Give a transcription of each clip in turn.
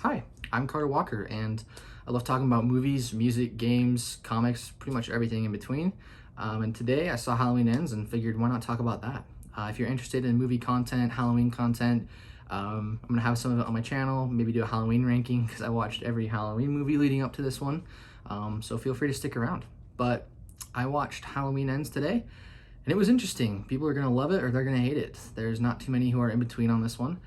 Hi, I'm Carter Walker, and I love talking about movies, music, games, comics, pretty much everything in between. And today I saw Halloween Ends and figured why not talk about that. If you're interested in movie content, Halloween content, I'm gonna have some of it on my channel, maybe do a Halloween ranking because I watched every Halloween movie leading up to this one. So feel free to stick around. But I watched Halloween Ends today, and it was interesting. People are gonna love it or they're gonna hate it. There's not too many who are in between on this one.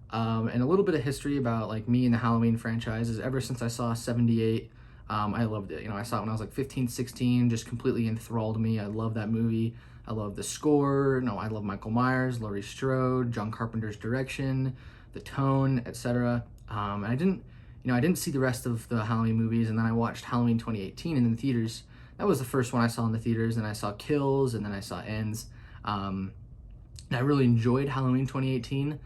And a little bit of history about like me and the Halloween franchise is ever since I saw 78, I loved it. You know, I saw it when I was like 15, 16, just completely enthralled me. I love that movie. I love the score. No, I love Michael Myers, Laurie Strode, John Carpenter's direction, the tone, etc. And I didn't see the rest of the Halloween movies, and then I watched Halloween 2018 in the theaters. That was the first one I saw in the theaters, and I saw Kills, and then I saw Ends. And I really enjoyed Halloween 2018.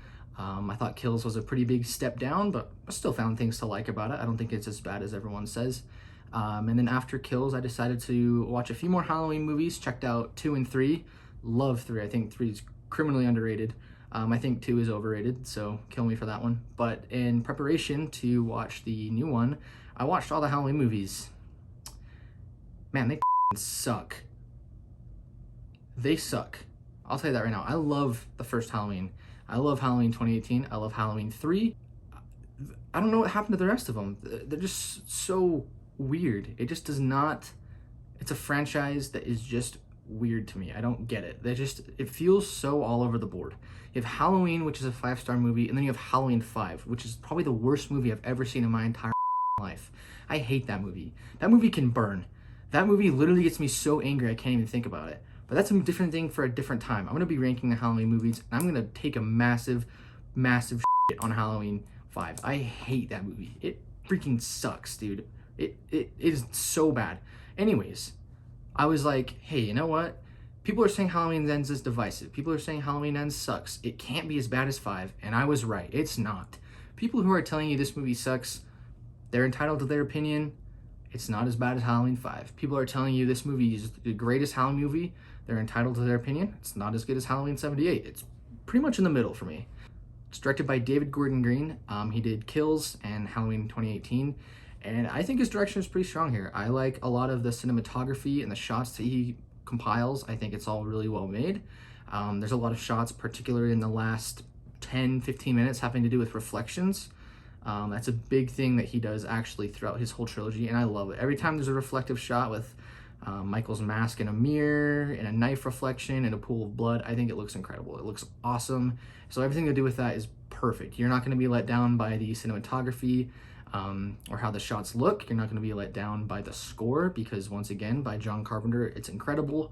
I thought Kills was a pretty big step down, but I still found things to like about it. I don't think it's as bad as everyone says. And then after Kills, I decided to watch a few more Halloween movies, checked out 2 and 3. Love 3. I think 3 is criminally underrated. I think 2 is overrated, so kill me for that one. But in preparation to watch the new one, I watched all the Halloween movies. Man, they suck. They suck. I'll tell you that right now. I love the first Halloween. I love Halloween 2018. I love Halloween 3. I don't know what happened to the rest of them. They're just so weird. It just does not, it's a franchise that is just weird to me. I don't get it. It feels so all over the board. You have Halloween, which is a 5-star movie, and then you have Halloween 5, which is probably the worst movie I've ever seen in my entire life. I hate that movie. That movie can burn. That movie literally gets me so angry I can't even think about it. But that's a different thing for a different time. I'm gonna be ranking the Halloween movies, and I'm gonna take a massive shit on Halloween 5. I hate that movie. It freaking sucks, dude. It is so bad. Anyways, I was like, hey, you know what? People are saying Halloween Ends is divisive. People are saying Halloween Ends sucks. It can't be as bad as 5, and I was right. It's not. People who are telling you this movie sucks, they're entitled to their opinion. It's not as bad as Halloween 5. People are telling you this movie is the greatest Halloween movie. They're entitled to their opinion. It's not as good as Halloween 78. It's pretty much in the middle for me. It's directed by David Gordon Green. He did Kills and Halloween 2018. And I think his direction is pretty strong here. I like a lot of the cinematography and the shots that he compiles. I think it's all really well made. There's a lot of shots, particularly in the last 10, 15 minutes, having to do with reflections. That's a big thing that he does actually throughout his whole trilogy, and I love it. Every time there's a reflective shot with Michael's mask in a mirror, and a knife reflection, and a pool of blood, I think it looks incredible. It looks awesome. So everything to do with that is perfect. You're not going to be let down by the cinematography or how the shots look. You're not going to be let down by the score, because once again, by John Carpenter, it's incredible.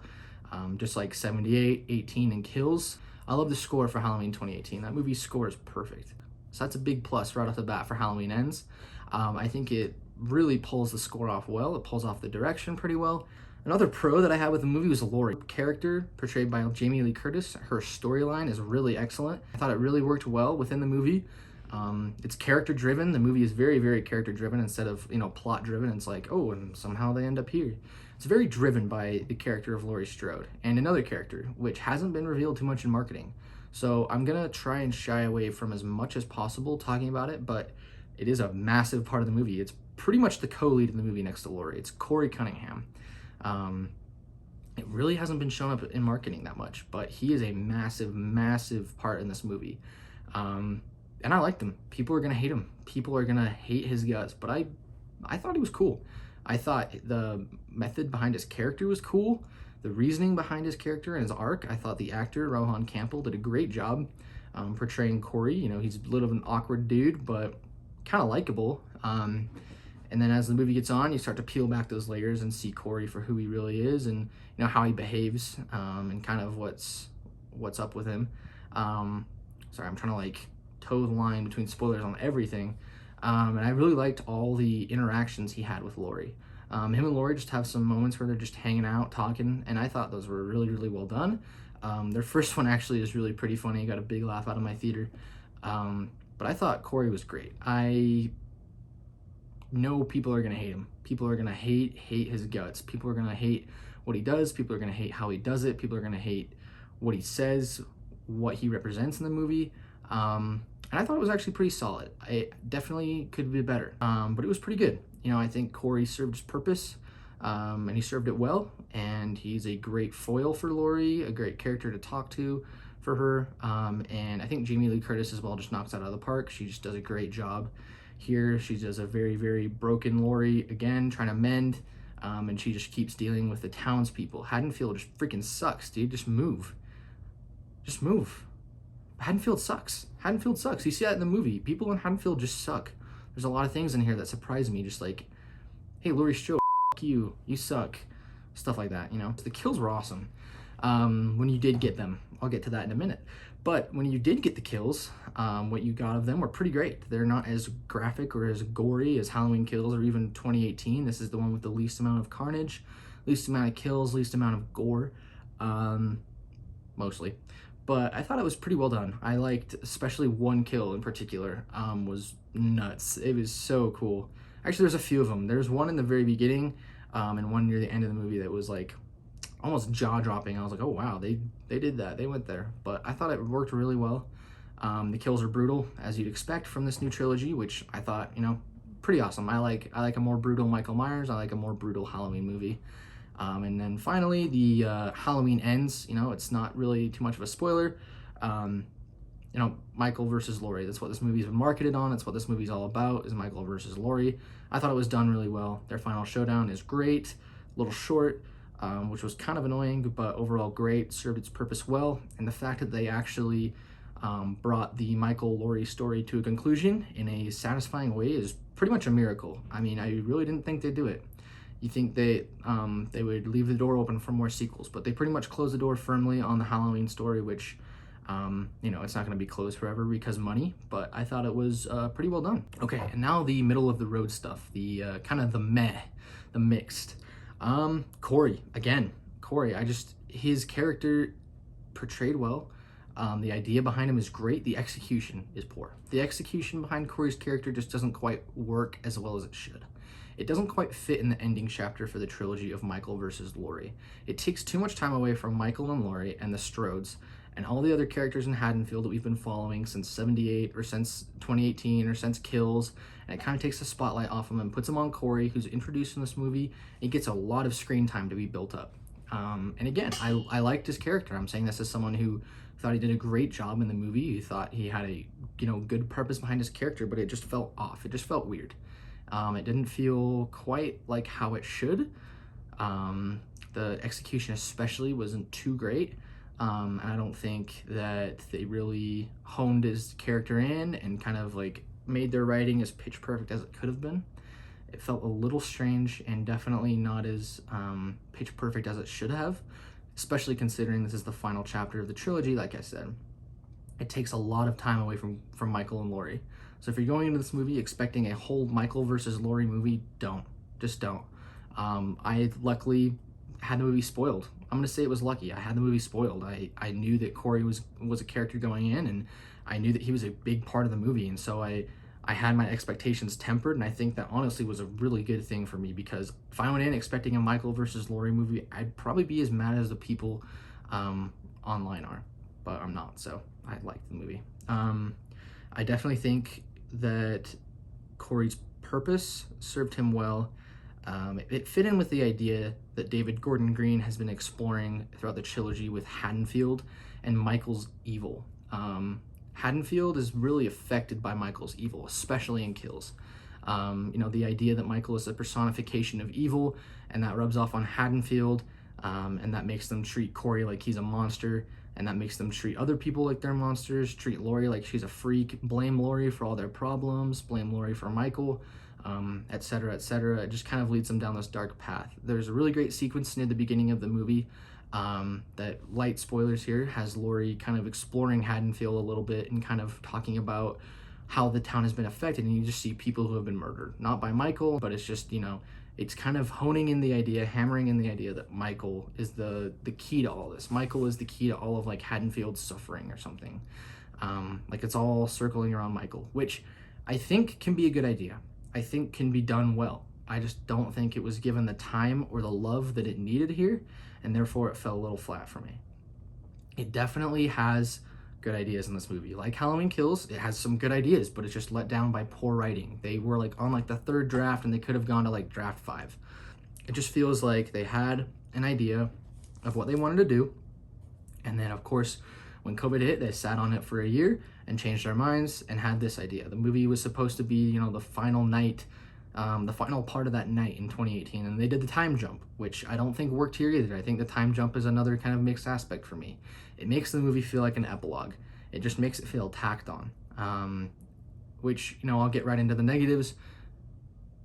Just like 78, 18, and Kills. I love the score for Halloween 2018. That movie's score is perfect. So that's a big plus right off the bat for Halloween Ends. I think it really pulls the score off well. It pulls off the direction pretty well. Another pro that I had with the movie was Laurie. Character portrayed by Jamie Lee Curtis. Her storyline is really excellent. I thought it really worked well within the movie. It's character driven. The movie is very, very character driven instead of, plot driven. It's like, oh, and somehow they end up here. It's very driven by the character of Laurie Strode and another character, which hasn't been revealed too much in marketing. So I'm gonna try and shy away from as much as possible talking about it, but it is a massive part of the movie. It's pretty much the co-lead in the movie next to Laurie. It's Corey Cunningham. It really hasn't been shown up in marketing that much, but he is a massive, massive part in this movie. And I liked him. People are gonna hate him. People are gonna hate his guts, but I thought he was cool. I thought the method behind his character was cool. The reasoning behind his character and his arc, I thought the actor, Rohan Campbell, did a great job portraying Corey. He's a little of an awkward dude, but kind of likable. And then as the movie gets on, you start to peel back those layers and see Corey for who he really is, and how he behaves, and kind of what's up with him. Sorry, I'm trying to toe the line between spoilers on everything. And I really liked all the interactions he had with Laurie. Him and Laurie just have some moments where they're just hanging out, talking, and I thought those were really, really well done. Their first one actually is really pretty funny. Got a big laugh out of my theater. But I thought Corey was great. I know people are going to hate him. People are going to hate his guts. People are going to hate what he does. People are going to hate how he does it. People are going to hate what he says, what he represents in the movie. And I thought it was actually pretty solid. I definitely could be better, but it was pretty good. You know, I think Corey served his purpose, and he served it well. And he's a great foil for Laurie, a great character to talk to for her. And I think Jamie Lee Curtis as well just knocks it out of the park. She just does a great job here. She does a very, very broken Laurie again, trying to mend. And she just keeps dealing with the townspeople. Haddonfield just freaking sucks, dude. Just move. Just move. Haddonfield sucks. Haddonfield sucks. You see that in the movie. People in Haddonfield just suck. There's a lot of things in here that surprise me. Just like, hey, Laurie Strode, fuck you. You suck. Stuff like that, you know? The kills were awesome. When you did get them. I'll get to that in a minute. But when you did get the kills, what you got of them were pretty great. They're not as graphic or as gory as Halloween Kills or even 2018. This is the one with the least amount of carnage, least amount of kills, least amount of gore, mostly. But I thought it was pretty well done. I liked especially one kill in particular, was nuts. It was so cool. Actually, there's a few of them. There's one in the very beginning, and one near the end of the movie that was like almost jaw-dropping. I was like, oh wow, they did that. They went there. But I thought it worked really well. The kills are brutal, as you'd expect from this new trilogy, which I thought, you know, pretty awesome. I like a more brutal Michael Myers. I like a more brutal Halloween movie. And then finally, the Halloween Ends. You know, it's not really too much of a spoiler. You know, Michael versus Laurie. That's what this movie's been marketed on. It's what this movie's all about, is Michael versus Laurie. I thought it was done really well. Their final showdown is great. A little short, which was kind of annoying, but overall great. Served its purpose well. And the fact that they actually brought the Michael-Laurie story to a conclusion in a satisfying way is pretty much a miracle. I mean, I really didn't think they'd do it. You think they would leave the door open for more sequels, but they pretty much closed the door firmly on the Halloween story, which, you know, it's not going to be closed forever because money, but I thought it was pretty well done. Okay, and now the middle of the road stuff, the kind of the meh, the mixed. Corey, again, Corey, his character portrayed well. The idea behind him is great. The execution is poor. The execution behind Corey's character just doesn't quite work as well as it should. It doesn't quite fit in the ending chapter for the trilogy of Michael versus Laurie. It takes too much time away from Michael and Laurie and the Strodes and all the other characters in Haddonfield that we've been following since 78 or since 2018 or since Kills, and it kind of takes the spotlight off him and puts him on Corey, who's introduced in this movie. He gets a lot of screen time to be built up. And again, I liked his character. I'm saying this as someone who thought he did a great job in the movie. He thought he had a, you know, good purpose behind his character, but it just felt off. It just felt weird. It didn't feel quite like how it should. The execution especially wasn't too great. I don't think that they really honed his character in and kind of like made their writing as pitch perfect as it could have been. It felt a little strange and definitely not as pitch perfect as it should have, especially considering this is the final chapter of the trilogy. Like I said, it takes a lot of time away from Michael and Laurie. So if you're going into this movie expecting a whole Michael versus Laurie movie, just don't. I luckily had the movie spoiled. I'm gonna say it was lucky. I had the movie spoiled. I knew that Corey was a character going in, and I knew that he was a big part of the movie, and so I had my expectations tempered, and I think that honestly was a really good thing for me, because if I went in expecting a Michael versus Laurie movie, I'd probably be as mad as the people online are, but I'm not, so I liked the movie. I definitely think that Corey's purpose served him well. It fit in with the idea that David Gordon Green has been exploring throughout the trilogy with Haddonfield and Michael's evil. Haddonfield is really affected by Michael's evil, especially in Kills. You know, the idea that Michael is a personification of evil, and that rubs off on Haddonfield, and that makes them treat Corey like he's a monster, and that makes them treat other people like they're monsters, treat Laurie like she's a freak, blame Laurie for all their problems, blame Laurie for Michael, etc., etc. It just kind of leads them down this dark path. There's a really great sequence near the beginning of the movie that, light spoilers here, has Laurie kind of exploring Haddonfield a little bit and kind of talking about how the town has been affected, and you just see people who have been murdered. Not by Michael, but it's just, you know, it's kind of honing in the idea, hammering in the idea that Michael is the key to all this. Michael is the key to all of, like, Haddonfield's suffering or something. Like, it's all circling around Michael, which I think can be a good idea. I think can be done well. I just don't think it was given the time or the love that it needed here, and therefore it fell a little flat for me. It definitely has good ideas in this movie. Like Halloween Kills, it has some good ideas, but it's just let down by poor writing. They were like on like the third draft and they could have gone to like draft 5. It just feels like they had an idea of what they wanted to do, and then of course when COVID hit, they sat on it for a year and changed their minds and had this idea. The movie was supposed to be, you know, the final night, the final part of that night in 2018, and they did the time jump, which I don't think worked here either. I think the time jump is another kind of mixed aspect for me. It makes the movie feel like an epilogue. It just makes it feel tacked on, which, you know, I'll get right into the negatives.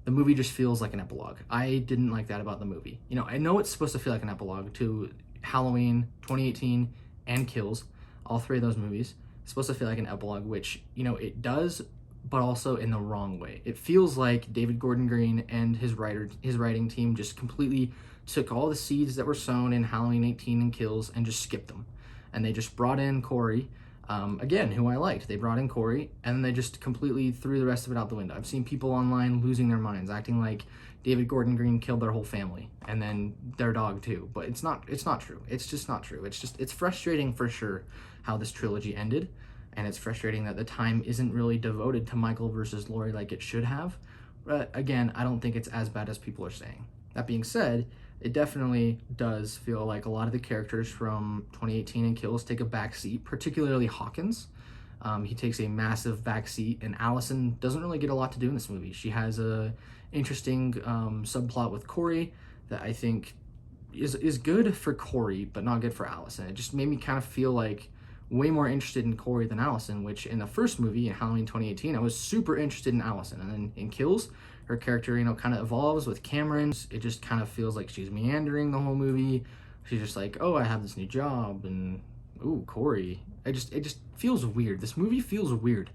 The movie just feels like an epilogue. I didn't like that about the movie. You know, I know it's supposed to feel like an epilogue to Halloween 2018 and Kills, all 3 of those movies. It's supposed to feel like an epilogue, which, you know, it does, but also in the wrong way. It feels like David Gordon Green and his writing team just completely took all the seeds that were sown in Halloween 18 and Kills and just skipped them. And they just brought in Corey, again, who I liked. They brought in Corey, and then they just completely threw the rest of it out the window. I've seen people online losing their minds, acting like David Gordon Green killed their whole family, and then their dog too. But it's not true. It's just not true. It's frustrating for sure how this trilogy ended, and it's frustrating that the time isn't really devoted to Michael versus Laurie like it should have. But again, I don't think it's as bad as people are saying. That being said, it definitely does feel like a lot of the characters from 2018 and Kills take a backseat, particularly Hawkins. He takes a massive backseat, and Allison doesn't really get a lot to do in this movie. She has a interesting subplot with Corey that I think is good for Corey, but not good for Allison. It just made me kind of feel like way more interested in Corey than Allison, which in the first movie, in Halloween 2018, I was super interested in Allison. And then in Kills, her character, you know, kind of evolves with Cameron. It just kind of feels like she's meandering the whole movie. She's just like, oh, I have this new job, and ooh, Corey. It just feels weird. This movie feels weird.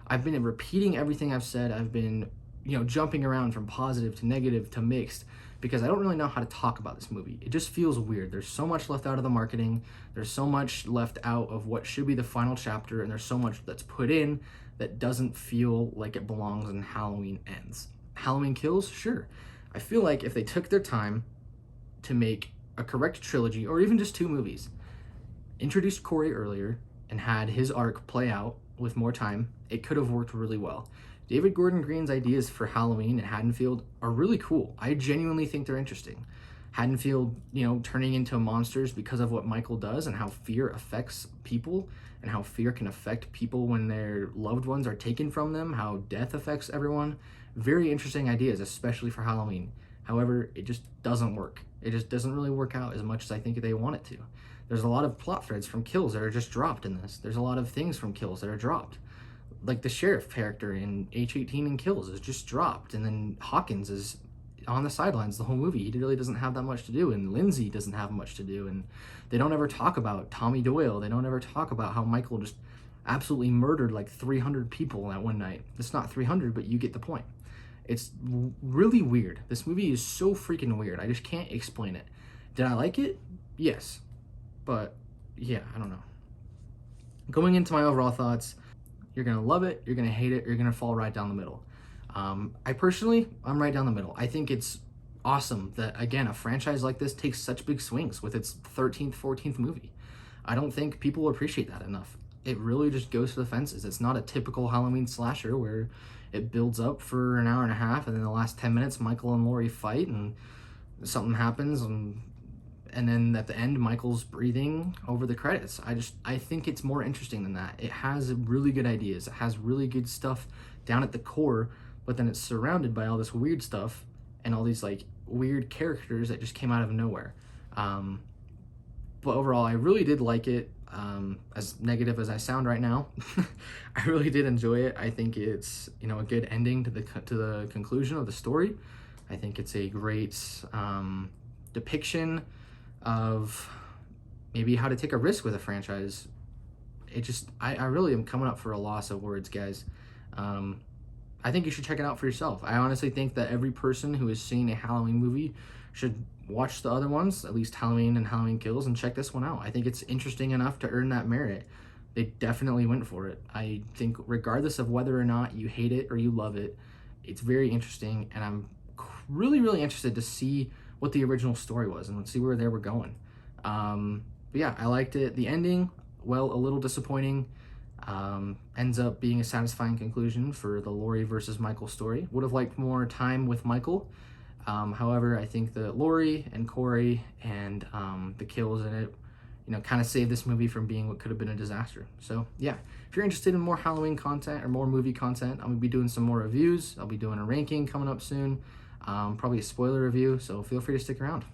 I've been repeating everything I've said. I've been, you know, jumping around from positive to negative to mixed because I don't really know how to talk about this movie. It just feels weird. There's so much left out of the marketing. There's so much left out of what should be the final chapter, and there's so much that's put in that doesn't feel like it belongs in Halloween Ends. Halloween Kills, sure. I feel like if they took their time to make a correct trilogy, or even just 2 movies, introduced Corey earlier and had his arc play out with more time, it could have worked really well. David Gordon Green's ideas for Halloween and Haddonfield are really cool. I genuinely think they're interesting. Haddonfield, you know, turning into monsters because of what Michael does and how fear affects people and how fear can affect people when their loved ones are taken from them, how death affects everyone. Very interesting ideas, especially for Halloween. However, it just doesn't work. It just doesn't really work out as much as I think they want it to. There's a lot of plot threads from Kills that are just dropped in this. There's a lot of things from Kills that are dropped. Like the sheriff character in H-18 and Kills is just dropped, and then Hawkins is on the sidelines the whole movie. He really doesn't have that much to do, and Lindsay doesn't have much to do, and they don't ever talk about Tommy Doyle. They don't ever talk about how Michael just absolutely murdered like 300 people that one night. It's not 300, but you get the point. It's really weird. This movie is so freaking weird. I just can't explain it. Did I like it? Yes. But yeah, I don't know. Going into my overall thoughts, you're gonna love it, you're gonna hate it, you're gonna fall right down the middle. I'm right down the middle. I think it's awesome that, again, a franchise like this takes such big swings with its 13th, 14th movie. I don't think people appreciate that enough. It really just goes for the fences. It's not a typical Halloween slasher where it builds up for an hour and a half, and in the last 10 minutes, Michael and Laurie fight, and something happens, and then at the end, Michael's breathing over the credits. I think it's more interesting than that. It has really good ideas. It has really good stuff down at the core, but then it's surrounded by all this weird stuff and all these like weird characters that just came out of nowhere. But overall, I really did like it. As negative as I sound right now, I really did enjoy it. I think it's, you know, a good ending to the conclusion of the story. I think it's a great depiction of maybe how to take a risk with a franchise. I really am coming up for a loss of words, guys. I think you should check it out for yourself. I honestly think that every person who has seen a Halloween movie should watch the other ones, at least Halloween and Halloween Kills, and check this one out. I think it's interesting enough to earn that merit. They definitely went for it. I think regardless of whether or not you hate it or you love it, it's very interesting, and I'm really, really interested to see what the original story was and see where they were going. But yeah, I liked it. The ending, well, a little disappointing. Ends up being a satisfying conclusion for the Laurie versus Michael story. Would have liked more time with Michael. However, I think that Laurie and Corey and the kills in it, kind of saved this movie from being what could have been a disaster. So yeah, if you're interested in more Halloween content or more movie content, I'm gonna be doing some more reviews. I'll be doing a ranking coming up soon, probably a spoiler review. So feel free to stick around.